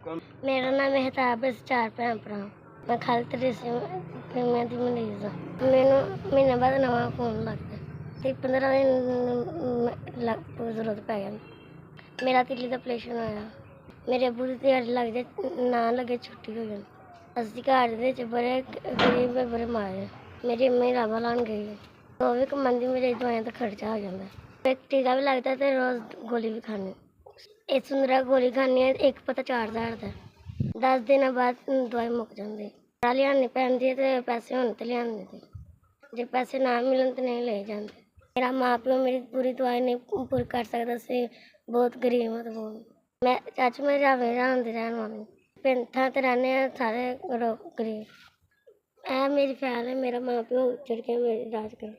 ਮੇਰਾ ਨਾਮ ਮਹਿਤਾਬ ਹੈ। 4 ਭੈਣ ਭਰਾ। ਮੈਂ ਖਾਲੀ ਤਰੀਸੀਮਾ ਦੀ ਮਰੀਜ਼ ਹਾਂ। ਮੈਨੂੰ ਮਹੀਨੇ ਬਾਅਦ ਨਵਾਂ ਖੂਨ ਲੱਗਦਾ ਅਤੇ 15 ਦਿਨ ਜ਼ਰੂਰਤ ਪੈ ਜਾਂਦੀ। ਮੇਰਾ ਤਿੱਲੀ ਦਾ ਆਪਰੇਸ਼ਨ ਹੋਇਆ। ਮੇਰੇ ਅੱਬੂ ਦੀ ਦਿਹਾੜੀ ਲੱਗ ਜਾਏ ਨਾ ਲੱਗੇ ਛੁੱਟੀ ਹੋ ਜਾਂਦੀ। ਅਸੀਂ ਘਰ ਦੇ ਵਿੱਚ ਬੜੇ ਗਰੀਬ ਬੜੇ ਮਾਰੇ। ਮੇਰੀ ਅੰਮੀ ਰਾਵਾ ਲਾਉਣ ਗਈ ਹੈ। ਉਹ ਵੀ ਕਮਾਉਂਦੀ, ਮੇਰੇ ਦਵਾਈਆਂ ਦਾ ਖਰਚਾ ਹੋ ਜਾਂਦਾ। ਇੱਕ ਟੀਕਾ ਵੀ ਲੱਗਦਾ ਅਤੇ ਰੋਜ਼ ਗੋਲੀ ਵੀ ਖਾਂਦੀ। ਇਹ ਸੁੰਦਰਾ ਗੋਲੀ ਖਾਂਦੀ ਹੈ, ਇੱਕ ਪਤਾ 4000 ਦਾ। 10 ਦਿਨਾਂ ਬਾਅਦ ਦਵਾਈ ਮੁੱਕ ਜਾਂਦੀ। ਲਿਆਉਣੀ ਪੈਂਦੀ ਹੈ ਅਤੇ ਪੈਸੇ ਹੋਣ ਤੇ ਲਿਆਉਂਦੇ ਤੇ ਜੇ ਪੈਸੇ ਨਾ ਮਿਲਣ ਤਾਂ ਨਹੀਂ ਲੈ ਜਾਂਦੇ। ਮੇਰਾ ਮਾਂ ਪਿਓ ਮੇਰੀ ਪੂਰੀ ਦਵਾਈ ਨਹੀਂ ਪੂਰੀ ਕਰ ਸਕਦਾ ਸੀ। ਬਹੁਤ ਗਰੀਬ ਹਾਂ। ਬਹੁਤ ਮੈਂ ਚਾਚੂ ਮੈਂ ਰਾਵੇ ਦੀ ਰਹਿਣ ਵਾਲੀ। ਪਿੰਡ ਥਾਂ 'ਤੇ ਰਹਿੰਦੇ ਹਾਂ ਸਾਰੇ ਗਰੀਬ। ਇਹ ਮੇਰੀ ਫੈਲ ਹੈ। ਮੇਰਾ ਮਾਂ ਪਿਓ ਉੱਜੜ ਕੇ ਮੇਰੇ ਇਲਾਜ ਕਰ।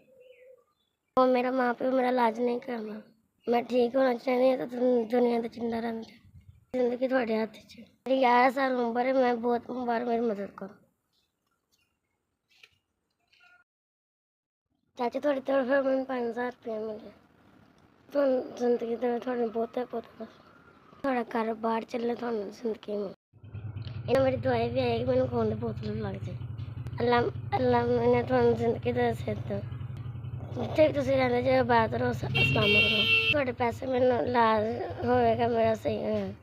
ਉਹ ਮੇਰਾ ਮਾਂ ਪਿਓ ਮੇਰਾ ਇਲਾਜ ਨਹੀਂ ਕਰਨਾ। ਮੈਂ ਠੀਕ ਹੋਣਾ ਚਾਹੁੰਦੀ ਹਾਂ ਤਾਂ ਦੁਨੀਆ 'ਤੇ ਜਿੰਦਾ ਰਹਿਣਾ ਚਾਹੁੰਦੀ। ਜ਼ਿੰਦਗੀ ਤੁਹਾਡੇ ਹੱਥ 'ਚ। ਮੇਰੀ 11 ਸਾਲ ਉਮਰ ਹੈ। ਮੈਂ ਬਹੁਤ ਬਾਰ ਮੇਰੀ ਮਦਦ ਕਰੋ। ਚਾਚੀ ਤੁਹਾਡੀ ਤਰਫ ਮੈਨੂੰ 5000 ਰੁਪਇਆ ਮਿਲਿਆ। ਤੁਹਾਨੂੰ ਜ਼ਿੰਦਗੀ ਦੇ ਤੁਹਾਨੂੰ ਬਹੁਤ ਤੁਹਾਡਾ ਕਾਰੋਬਾਰ ਚੱਲੇ। ਤੁਹਾਨੂੰ ਜ਼ਿੰਦਗੀ ਨੂੰ ਇਹਨਾਂ ਮੇਰੀ ਦਵਾਈ ਵੀ ਆਏਗੀ। ਮੈਨੂੰ ਖੂਨ ਦੀ ਬੋਤਲ ਲੱਗ ਜਾਏ। ਅੱਲਾ ਨੇ ਤੁਹਾਨੂੰ ਜ਼ਿੰਦਗੀ ਦੇ ਸਿੱਧ ਜਿੱਥੇ ਤੁਸੀਂ ਰਹਿੰਦੇ ਜੇ ਬਾਤ ਰਹੋ, ਸਲਾਮਤ ਰਹੋ। ਤੁਹਾਡੇ ਪੈਸੇ ਮੈਨੂੰ ਇਲਾਜ ਹੋਵੇਗਾ ਮੇਰਾ ਸਹੀ ਹੋਇਆ।